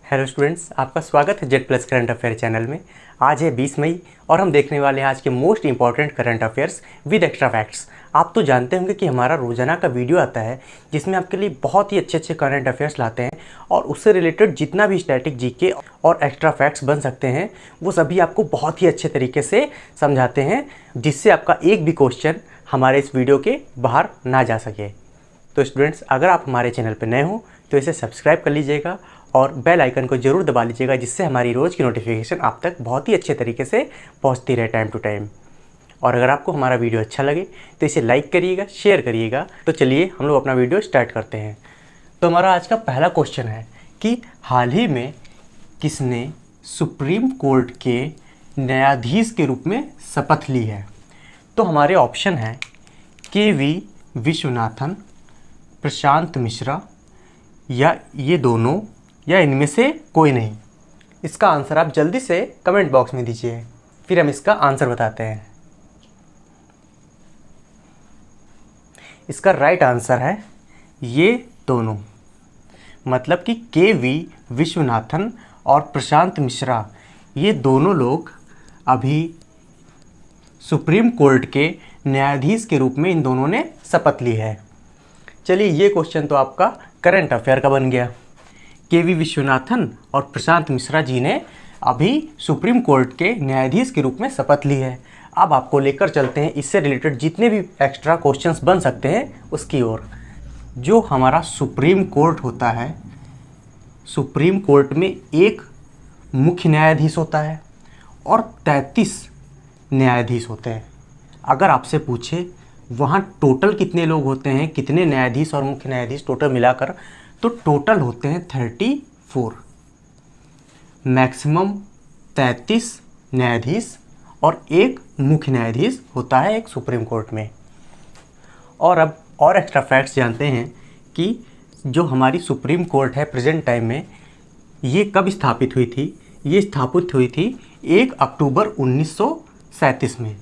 Hello students, आपका स्वागत है Z plus current affair channel में। आज है 20 मई और हम देखने वाले हैं आज के most important current affairs with extra facts. आप तो जानते होंगे कि हमारा रोजाना का वीडियो आता है जिसमें आपके लिए बहुत ही अच्छे अच्छे करंट अफेयर्स लाते हैं और उससे रिलेटेड जितना भी स्टैटिक जीके और एक्स्ट्रा फैक्ट्स बन सकते हैं वो सभी आपको बहुत ही अच्छे तरीके से समझाते हैं, जिससे आपका एक भी क्वेश्चन हमारे इस वीडियो के बाहर ना जा सके। तो स्टूडेंट्स, अगर आप हमारे चैनल पर नए हो तो इसे सब्सक्राइब कर लीजिएगा और बेल आइकन को ज़रूर दबा लीजिएगा, जिससे हमारी रोज़ की नोटिफिकेशन आप तक बहुत ही अच्छे तरीके से पहुंचती रहे टाइम टू टाइम। और अगर आपको हमारा वीडियो अच्छा लगे तो इसे लाइक करिएगा, शेयर करिएगा। तो चलिए हम लोग अपना वीडियो स्टार्ट करते हैं। तो हमारा आज का पहला क्वेश्चन है कि हाल ही में किसने सुप्रीम कोर्ट के न्यायाधीश के रूप में शपथ ली है? तो हमारे ऑप्शन हैं के.वी. विश्वनाथन, प्रशांत मिश्रा, या ये दोनों, या इनमें से कोई नहीं। इसका आंसर आप जल्दी से कमेंट बॉक्स में दीजिए, फिर हम इसका आंसर बताते हैं। इसका राइट आंसर है ये दोनों, मतलब कि के.वी. विश्वनाथन और प्रशांत मिश्रा, ये दोनों लोग अभी सुप्रीम कोर्ट के न्यायाधीश के रूप में इन दोनों ने शपथ ली है। चलिए, ये क्वेश्चन तो आपका करंट अफेयर का बन गया। के.वी. विश्वनाथन और प्रशांत मिश्रा जी ने अभी सुप्रीम कोर्ट के न्यायाधीश के रूप में शपथ ली है। अब आपको लेकर चलते हैं इससे रिलेटेड जितने भी एक्स्ट्रा क्वेश्चंस बन सकते हैं उसकी ओर। जो हमारा सुप्रीम कोर्ट होता है, सुप्रीम कोर्ट में एक मुख्य न्यायाधीश होता है और 33 न्यायाधीश होते हैं। अगर आपसे पूछे वहाँ टोटल कितने लोग होते हैं, कितने न्यायाधीश और मुख्य न्यायाधीश टोटल मिलाकर, तो टोटल होते हैं 34। मैक्सिमम 33 न्यायाधीश और एक मुख्य न्यायाधीश होता है एक सुप्रीम कोर्ट में। और अब और एक्स्ट्रा फैक्ट्स जानते हैं कि जो हमारी सुप्रीम कोर्ट है प्रेजेंट टाइम में, ये कब स्थापित हुई थी? ये स्थापित हुई थी 1 अक्टूबर 1937 में,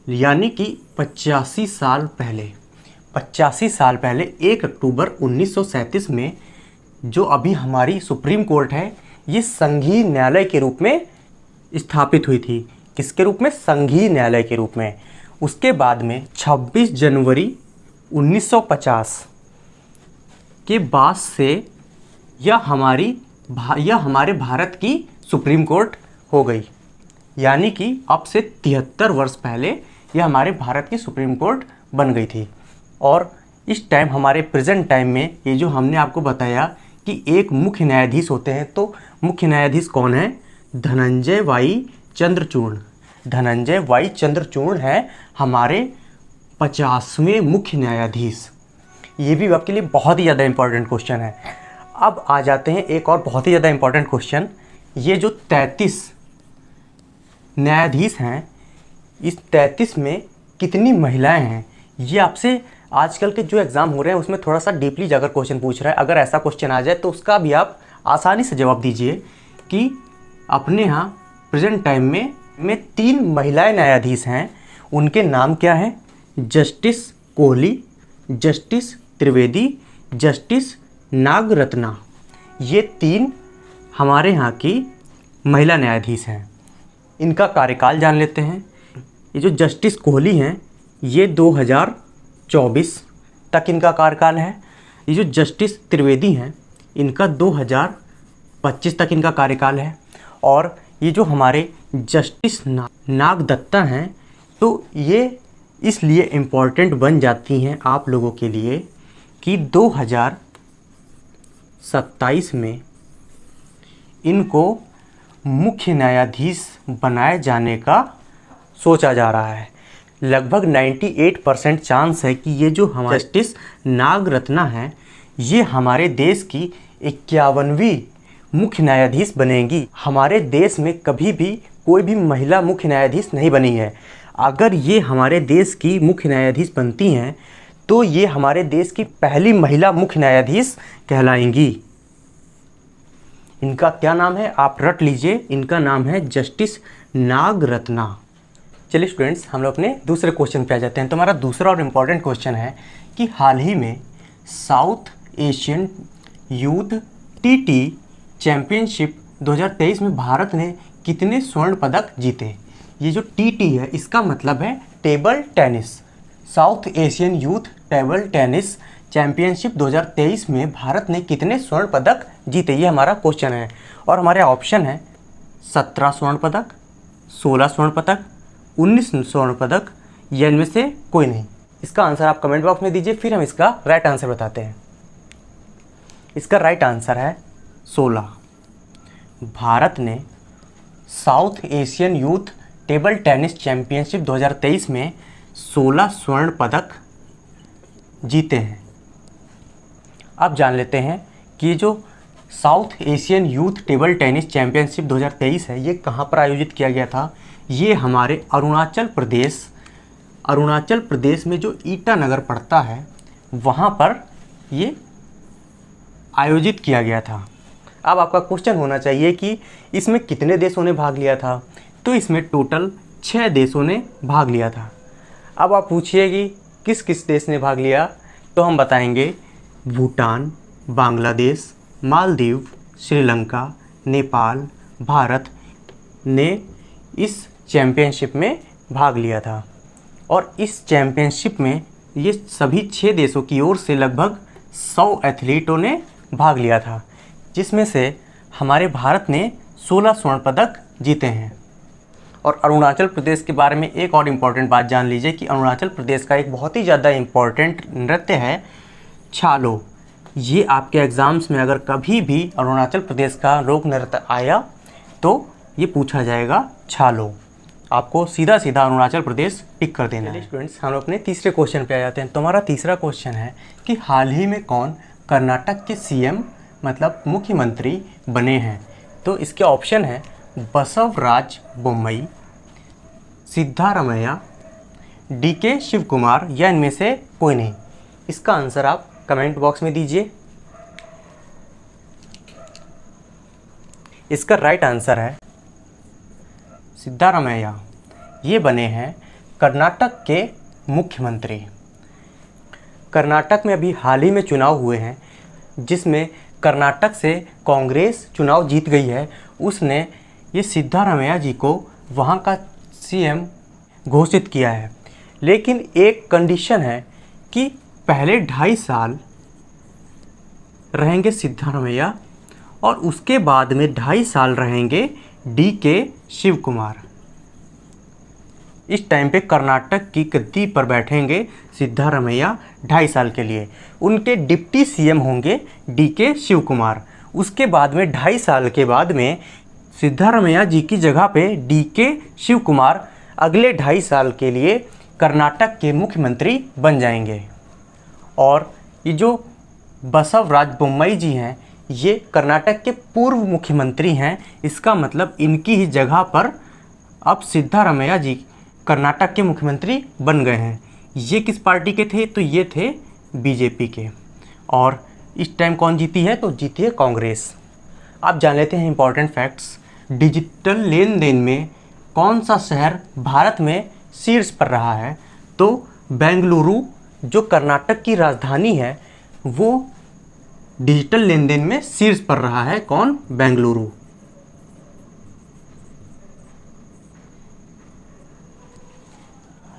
यानी कि 85 साल पहले। 85 साल पहले 1 अक्टूबर 1937 में जो अभी हमारी सुप्रीम कोर्ट है, ये संघीय न्यायालय के रूप में स्थापित हुई थी। किसके रूप में? संघीय न्यायालय के रूप में। उसके बाद में 26 जनवरी 1950 के बाद से यह हमारे भारत की सुप्रीम कोर्ट हो गई, यानी कि अब से 73 वर्ष पहले यह हमारे भारत की सुप्रीम कोर्ट बन गई थी। और इस टाइम हमारे प्रेजेंट टाइम में ये जो हमने आपको बताया कि एक मुख्य न्यायाधीश होते हैं, तो मुख्य न्यायाधीश कौन है? धनंजय वाई चंद्रचूड़। धनंजय वाई चंद्रचूड़ है हमारे 50वें मुख्य न्यायाधीश। ये भी आपके लिए बहुत ही ज़्यादा इंपॉर्टेंट क्वेश्चन है। अब आ जाते हैं एक और बहुत ही ज़्यादा इंपॉर्टेंट क्वेश्चन। ये जो 33 न्यायाधीश हैं, इस 33 में कितनी महिलाएं हैं? ये आपसे आजकल के जो एग्ज़ाम हो रहे हैं उसमें थोड़ा सा डीपली जाकर क्वेश्चन पूछ रहा है। अगर ऐसा क्वेश्चन आ जाए तो उसका भी आप आसानी से जवाब दीजिए कि अपने यहाँ प्रेजेंट टाइम में 3 महिलाएं न्यायाधीश हैं। उनके नाम क्या हैं? Justice Kohli, justice Trivedi, justice Nagarathna. ये 3 हमारे यहाँ की महिला न्यायाधीश हैं। इनका कार्यकाल जान लेते हैं। ये जो जस्टिस कोहली हैं, ये 2024 तक इनका कार्यकाल है। ये जो जस्टिस त्रिवेदी हैं, इनका 2025 तक इनका कार्यकाल है। और ये जो हमारे जस्टिस नागदत्ता हैं, तो ये इसलिए इम्पॉर्टेंट बन जाती हैं आप लोगों के लिए कि 2027 में इनको मुख्य न्यायाधीश बनाए जाने का सोचा जा रहा है। लगभग 98% चांस है कि ये जो हमारे जस्टिस नागरत्ना हैं, ये हमारे देश की 51वीं मुख्य न्यायाधीश बनेंगी। हमारे देश में कभी भी कोई भी महिला मुख्य न्यायाधीश नहीं बनी है। अगर ये हमारे देश की मुख्य न्यायाधीश बनती हैं तो ये हमारे देश की पहली महिला मुख्य न्यायाधीश कहलाएंगी। इनका क्या नाम है? आप रट लीजिए, इनका नाम है जस्टिस नागरत्ना। चलिए स्टूडेंट्स, हम लोग अपने दूसरे क्वेश्चन पे आ जाते हैं। तो हमारा दूसरा और इम्पॉर्टेंट क्वेश्चन है कि हाल ही में south Asian youth T championship 2023 में भारत ने कितने स्वर्ण पदक जीते। ये जो TT है इसका मतलब है table tennis. South Asian youth table tennis championship 2023 में भारत ने कितने स्वर्ण पदक जीते, ये हमारा क्वेश्चन है। और हमारे ऑप्शन है 17 स्वर्ण पदक, 16 स्वर्ण पदक, 19 स्वर्ण पदक या इनमें से कोई नहीं। इसका आंसर आप कमेंट बॉक्स में दीजिए, फिर हम इसका राइट आंसर बताते हैं। इसका राइट आंसर है 16। भारत ने south Asian youth table tennis championship 2023 में 16 स्वर्ण पदक जीते हैं। अब जान लेते हैं कि जो south Asian youth table tennis championship 2023 है ये कहाँ पर आयोजित किया गया था। ये हमारे अरुणाचल प्रदेश में जो ईटानगर पड़ता है वहाँ पर ये आयोजित किया गया था। अब आपका क्वेश्चन होना चाहिए कि इसमें कितने देशों ने भाग लिया था, तो इसमें टोटल 6 देशों ने भाग लिया था। अब आप पूछिए कि किस किस देश ने भाग लिया, तो हम बताएंगे भूटान, बांग्लादेश, मालदीव, श्रीलंका, नेपाल, भारत ने इस चैंपियनशिप में भाग लिया था। और इस चैंपियनशिप में ये सभी 6 देशों की ओर से लगभग 100 एथलीटों ने भाग लिया था, जिसमें से हमारे भारत ने 16 स्वर्ण पदक जीते हैं। और अरुणाचल प्रदेश के बारे में एक और इम्पॉर्टेंट बात जान लीजिए कि अरुणाचल प्रदेश का एक बहुत ही ज़्यादा इम्पॉर्टेंट नृत्य है छालो। ये आपके एग्ज़ाम्स में अगर कभी भी अरुणाचल प्रदेश का लोक नृत्य आया तो ये पूछा जाएगा छालो। आपको सीधा सीधा अरुणाचल प्रदेश टिक कर देना है। स्टूडेंट्स, हम अपने तीसरे क्वेश्चन पे आ जाते हैं। तो हमारा तीसरा क्वेश्चन है कि हाल ही में कौन कर्नाटक के CM मतलब मुख्यमंत्री बने हैं। तो इसके ऑप्शन है बसवराज बोम्मई, सिद्धारमैया, DK शिव कुमार या इनमें से कोई नहीं। इसका आंसर आप कमेंट बॉक्स में दीजिए। इसका राइट आंसर है सिद्धारमैया। ये बने हैं कर्नाटक के मुख्यमंत्री। कर्नाटक में अभी हाल ही में चुनाव हुए हैं, जिसमें कर्नाटक से कांग्रेस चुनाव जीत गई है। उसने ये सिद्धारमैया जी को वहाँ का CM घोषित किया है। लेकिन एक कंडीशन है कि पहले 2.5 साल रहेंगे सिद्धारमैया और उसके बाद में 2.5 साल रहेंगे DK शिव कुमार। इस टाइम पे कर्नाटक की गद्दी पर बैठेंगे सिद्धारमैया 2.5 साल के लिए। उनके डिप्टी CM होंगे DK शिव कुमार। उसके बाद में 2.5 साल के बाद में सिद्धारमैया जी की जगह पे DK शिव कुमार अगले 2.5 साल के लिए कर्नाटक के मुख्यमंत्री बन जाएंगे। और ये जो बसवराज बोम्मई जी हैं ये कर्नाटक के पूर्व मुख्यमंत्री हैं। इसका मतलब इनकी ही जगह पर अब सिद्धारमैया जी कर्नाटक के मुख्यमंत्री बन गए हैं। ये किस पार्टी के थे, तो ये थे BJP के। और इस टाइम कौन जीती है, तो जीती है कांग्रेस। आप जान लेते हैं इंपॉर्टेंट फैक्ट्स। डिजिटल लेन देन में कौन सा शहर भारत में शीर्ष पर रहा है, तो बेंगलुरु जो कर्नाटक की राजधानी है वो डिजिटल लेन देन में शीर्ष पर रहा है। कौन, बेंगलुरु।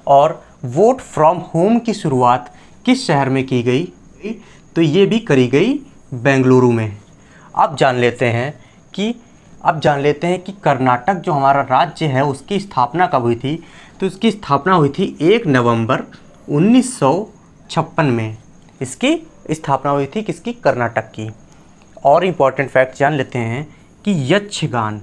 और वोट फ्रॉम होम की शुरुआत किस शहर में की गई, तो ये भी करी गई बेंगलुरु में। अब जान लेते हैं कि कर्नाटक जो हमारा राज्य है उसकी स्थापना कब हुई थी, तो इसकी स्थापना हुई थी 1 नवंबर 1956 में। इसकी स्थापना हुई थी किसकी, कर्नाटक की। और इम्पॉर्टेंट फैक्ट जान लेते हैं कि यक्षगान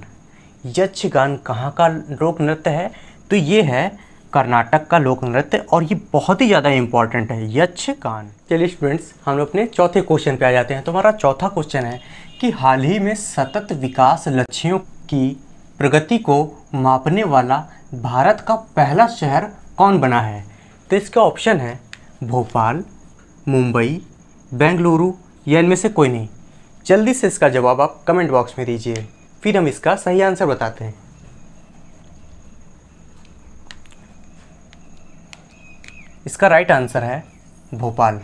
कहाँ का लोक नृत्य है, तो ये है कर्नाटक का लोक नृत्य और ये बहुत ही ज़्यादा इम्पॉर्टेंट है, यक्षगान। चलिए स्टूडेंट्स, हम लोग अपने चौथे क्वेश्चन पे आ जाते हैं। तो हमारा चौथा क्वेश्चन है कि हाल ही में सतत विकास लक्ष्यों की प्रगति को मापने वाला भारत का पहला शहर कौन बना है। तो इसका ऑप्शन है भोपाल, मुंबई, बेंगलुरु या इनमें से कोई नहीं। जल्दी से इसका जवाब आप कमेंट बॉक्स में दीजिए, फिर हम इसका सही आंसर बताते हैं। इसका राइट आंसर है भोपाल।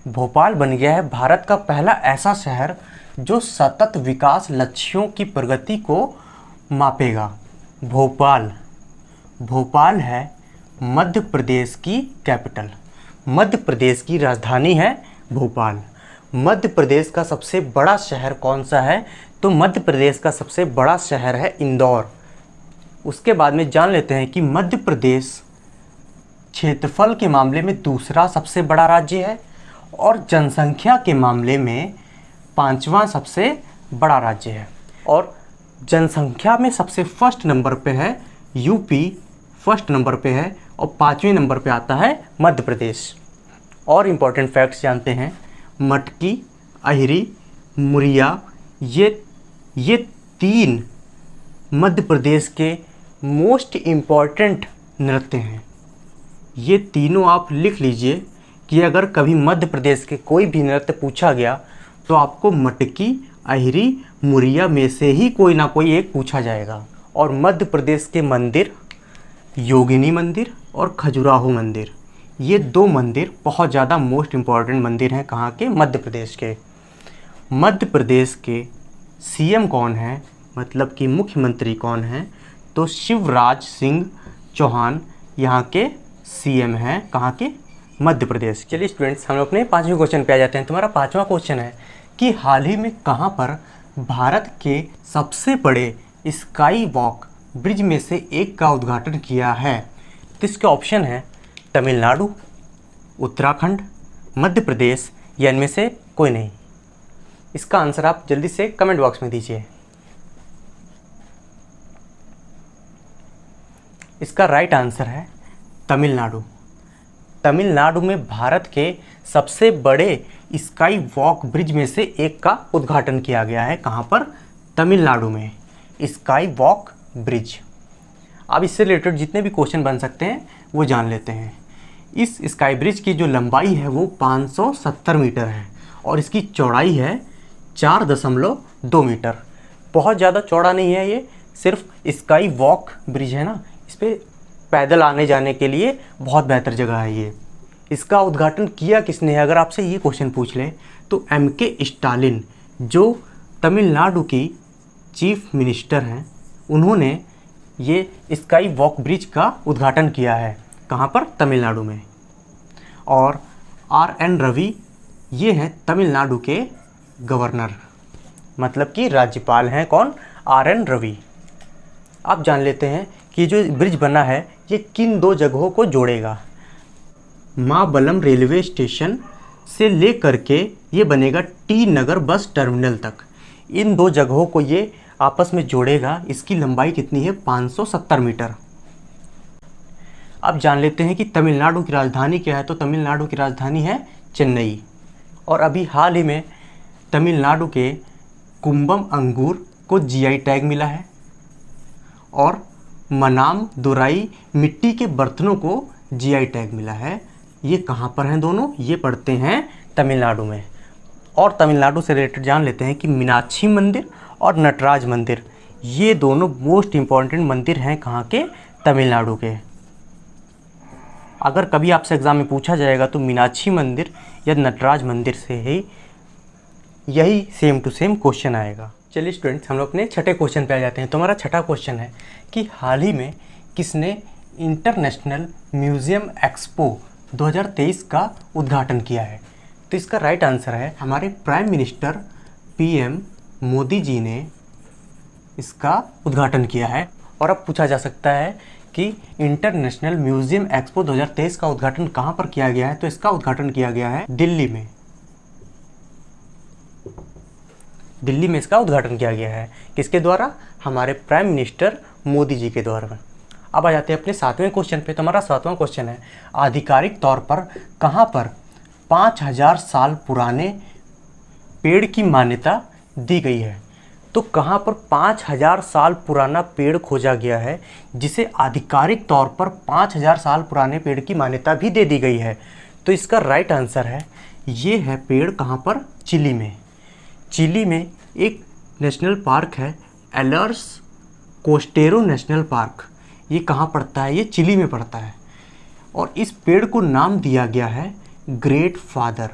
भोपाल बन गया है भारत का पहला ऐसा शहर जो सतत विकास लक्ष्यों की प्रगति को मापेगा? भोपाल है मध्य प्रदेश की कैपिटल, मध्य प्रदेश की राजधानी है भोपाल। मध्य प्रदेश का सबसे बड़ा शहर कौन सा है? तो मध्य प्रदेश का सबसे बड़ा शहर है इंदौर। उसके बाद में जान लेते हैं कि मध्य प्रदेश क्षेत्रफल के मामले में दूसरा सबसे बड़ा राज्य है और जनसंख्या के मामले में 5वां सबसे बड़ा राज्य है। और जनसंख्या में सबसे फर्स्ट नंबर पे है यूपी, फर्स्ट नंबर पे है, और 5वें नंबर पे आता है मध्य प्रदेश। और इम्पॉर्टेंट फैक्ट्स जानते हैं, मटकी, अहिरी, मुरिया, ये 3 मध्य प्रदेश के मोस्ट इम्पॉर्टेंट नृत्य हैं। ये तीनों आप लिख लीजिए कि अगर कभी मध्य प्रदेश के कोई भी नृत्य पूछा गया तो आपको मटकी, अहिरी, मुरिया में से ही कोई ना कोई एक पूछा जाएगा। और मध्य प्रदेश के मंदिर योगिनी मंदिर और खजुराहो मंदिर, ये 2 मंदिर बहुत ज़्यादा मोस्ट इम्पॉर्टेंट मंदिर हैं। कहाँ के? मध्य प्रदेश के। मध्य प्रदेश के सीएम कौन है, मतलब कि मुख्यमंत्री कौन है? तो शिवराज सिंह चौहान यहाँ के सीएम हैं। कहाँ के? मध्य प्रदेश। चलिए स्टूडेंट्स, हम लोग अपने 5वें क्वेश्चन पे आ जाते हैं। तुम्हारा 5वां क्वेश्चन है कि हाल ही में कहाँ पर भारत के सबसे बड़े स्काई वॉक ब्रिज में से एक का उद्घाटन किया है? तो इसके ऑप्शन है तमिलनाडु, उत्तराखंड, मध्य प्रदेश या इनमें से कोई नहीं। इसका आंसर आप जल्दी से कमेंट बॉक्स में दीजिए। इसका राइट आंसर है तमिलनाडु। तमिलनाडु में भारत के सबसे बड़े स्काई वॉक ब्रिज में से एक का उद्घाटन किया गया है। कहाँ पर? तमिलनाडु में स्काई वॉक ब्रिज। अब इससे रिलेटेड जितने भी क्वेश्चन बन सकते हैं वो जान लेते हैं। इस स्काई ब्रिज की जो लंबाई है वो 570 मीटर है और इसकी चौड़ाई है 4.2 मीटर। बहुत ज़्यादा चौड़ा नहीं है ये, सिर्फ स्काई वॉक ब्रिज है ना, इस पर पैदल आने जाने के लिए बहुत बेहतर जगह है ये। इसका उद्घाटन किया किसने है? अगर आपसे ये क्वेश्चन पूछ ले तो MK स्टालिन, जो तमिलनाडु की चीफ मिनिस्टर हैं, उन्होंने ये स्काई वॉक ब्रिज का उद्घाटन किया है। कहाँ पर? तमिलनाडु में। और RN रवि, ये हैं तमिलनाडु के गवर्नर, मतलब कि राज्यपाल हैं। कौन? RN रवि। आप जान लेते हैं कि जो ब्रिज बना है ये किन 2 जगहों को जोड़ेगा। महाबलम रेलवे स्टेशन से लेकर के ये बनेगा टी नगर बस टर्मिनल तक। इन 2 जगहों को ये आपस में जोड़ेगा। इसकी लंबाई कितनी है? 570 मीटर। अब जान लेते हैं कि तमिलनाडु की राजधानी क्या है। तो तमिलनाडु की राजधानी है चेन्नई। और अभी हाल ही में तमिलनाडु के कुंभम अंगूर को GI टैग मिला है और मनाम दुराई मिट्टी के बर्तनों को GI टैग मिला है। ये कहाँ पर हैं दोनों? ये पड़ते हैं तमिलनाडु में। और तमिलनाडु से रिलेटेड जान लेते हैं कि मीनाक्षी मंदिर और नटराज मंदिर, ये दोनों मोस्ट इम्पॉर्टेंट मंदिर हैं। कहाँ के? तमिलनाडु के। अगर कभी आपसे एग्ज़ाम में पूछा जाएगा तो मीनाक्षी मंदिर या नटराज मंदिर से ही यही सेम टू सेम क्वेश्चन आएगा। चलिए स्टूडेंट्स, हम लोग अपने छठे क्वेश्चन पे आ जाते हैं। तो हमारा छठा क्वेश्चन है कि हाल ही में किसने इंटरनेशनल म्यूज़ियम एक्सपो 2023 का उद्घाटन किया है? तो इसका राइट आंसर है हमारे prime minister PM Modi ji ने इसका उद्घाटन किया है। और अब पूछा जा सकता है कि इंटरनेशनल म्यूज़ियम एक्सपो 2023 का उद्घाटन कहाँ पर किया गया है? तो इसका उद्घाटन किया गया है दिल्ली में। दिल्ली में इसका उद्घाटन किया गया है। किसके द्वारा? हमारे प्राइम मिनिस्टर मोदी जी के द्वारा। अब आ जाते हैं अपने 7वें क्वेश्चन पे। तो हमारा 7वां क्वेश्चन है आधिकारिक तौर पर कहाँ पर 5000 साल पुराने पेड़ की मान्यता दी गई है? तो कहाँ पर 5000 साल पुराना पेड़ खोजा गया है जिसे आधिकारिक तौर पर 5000 साल पुराने पेड़ की मान्यता भी दे दी गई है? तो इसका राइट आंसर है, ये है पेड़ कहाँ पर? चिली में। चिली में एक नेशनल पार्क है एलर्स कोस्टेरो नेशनल पार्क। ये कहाँ पड़ता है? ये चिली में पड़ता है। और इस पेड़ को नाम दिया गया है ग्रेट फादर।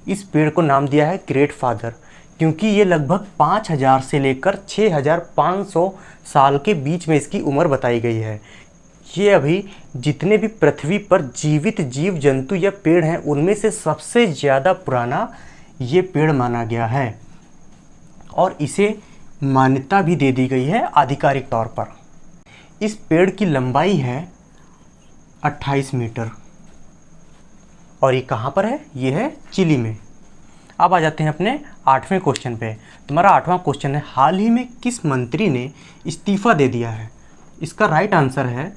इस पेड़ को नाम दिया है ग्रेट फादर क्योंकि ये लगभग 5000 से लेकर 6500 साल के बीच में इसकी उम्र बताई गई है। ये अभी जितने भी पृथ्वी पर जीवित जीव जंतु या पेड़ हैं उनमें से सबसे ज़्यादा पुराना ये पेड़ माना गया है और इसे मान्यता भी दे दी गई है आधिकारिक तौर पर। इस पेड़ की लंबाई है 28 मीटर और ये कहाँ पर है? ये है चिली में। अब आ जाते हैं अपने 8वें क्वेश्चन पे। तुम्हारा 8वां क्वेश्चन है, हाल ही में किस मंत्री ने इस्तीफ़ा दे दिया है? इसका राइट आंसर है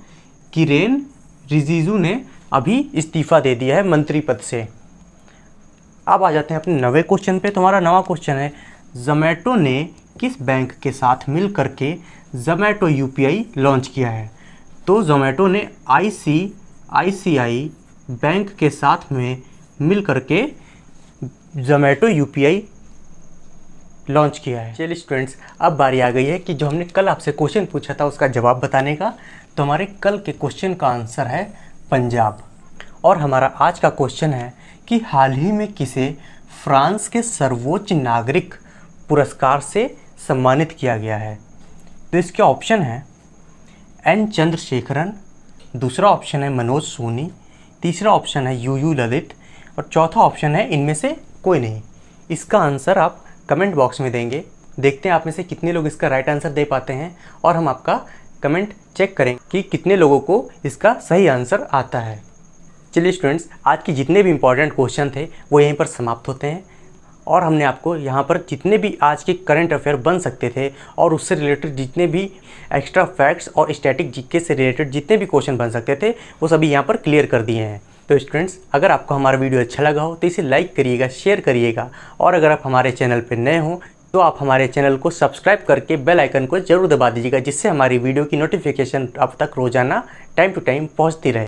किरेन रिजिजू ने अभी इस्तीफ़ा दे दिया है मंत्री पद से। अब आ जाते हैं अपने 9वें क्वेश्चन पे। तुम्हारा 9वां क्वेश्चन है, जोमैटो ने किस बैंक के साथ मिल करके जोमैटो यूपीआई लॉन्च किया है? तो जोमैटो ने ICICI बैंक के साथ में मिल करके जोमैटो यूपीआई लॉन्च किया है। चलिए स्टूडेंट्स, अब बारी आ गई है कि जो हमने कल आपसे क्वेश्चन पूछा था उसका जवाब बताने का। तो हमारे कल के क्वेश्चन का आंसर है पंजाब। और हमारा आज का क्वेश्चन है कि हाल ही में किसे फ्रांस के सर्वोच्च नागरिक पुरस्कार से सम्मानित किया गया है? तो इसके ऑप्शन है N चंद्रशेखरन, दूसरा ऑप्शन है मनोज सोनी, तीसरा ऑप्शन है UU ललित और चौथा ऑप्शन है इनमें से कोई नहीं। इसका आंसर आप कमेंट बॉक्स में देंगे। देखते हैं आप में से कितने लोग इसका राइट आंसर दे पाते हैं और हम आपका कमेंट चेक करें कि कितने लोगों को इसका सही आंसर आता है। चलिए स्टूडेंट्स, आज के जितने भी इंपॉर्टेंट क्वेश्चन थे वो यहीं पर समाप्त होते हैं और हमने आपको यहाँ पर जितने भी आज के करंट अफेयर बन सकते थे और उससे रिलेटेड जितने भी एक्स्ट्रा फैक्ट्स और स्टैटिक जीके से रिलेटेड जितने भी क्वेश्चन बन सकते थे वो सभी यहाँ पर क्लियर कर दिए हैं। तो स्टूडेंट्स, अगर आपको हमारा वीडियो अच्छा लगा हो तो इसे लाइक करिएगा, शेयर करिएगा और अगर आप हमारे चैनल पर नए हो तो आप हमारे चैनल को सब्सक्राइब करके बेल आइकन को जरूर दबा दीजिएगा, जिससे हमारी वीडियो की नोटिफिकेशन अब तक रोजाना टाइम टू टाइम पहुँचती रहे।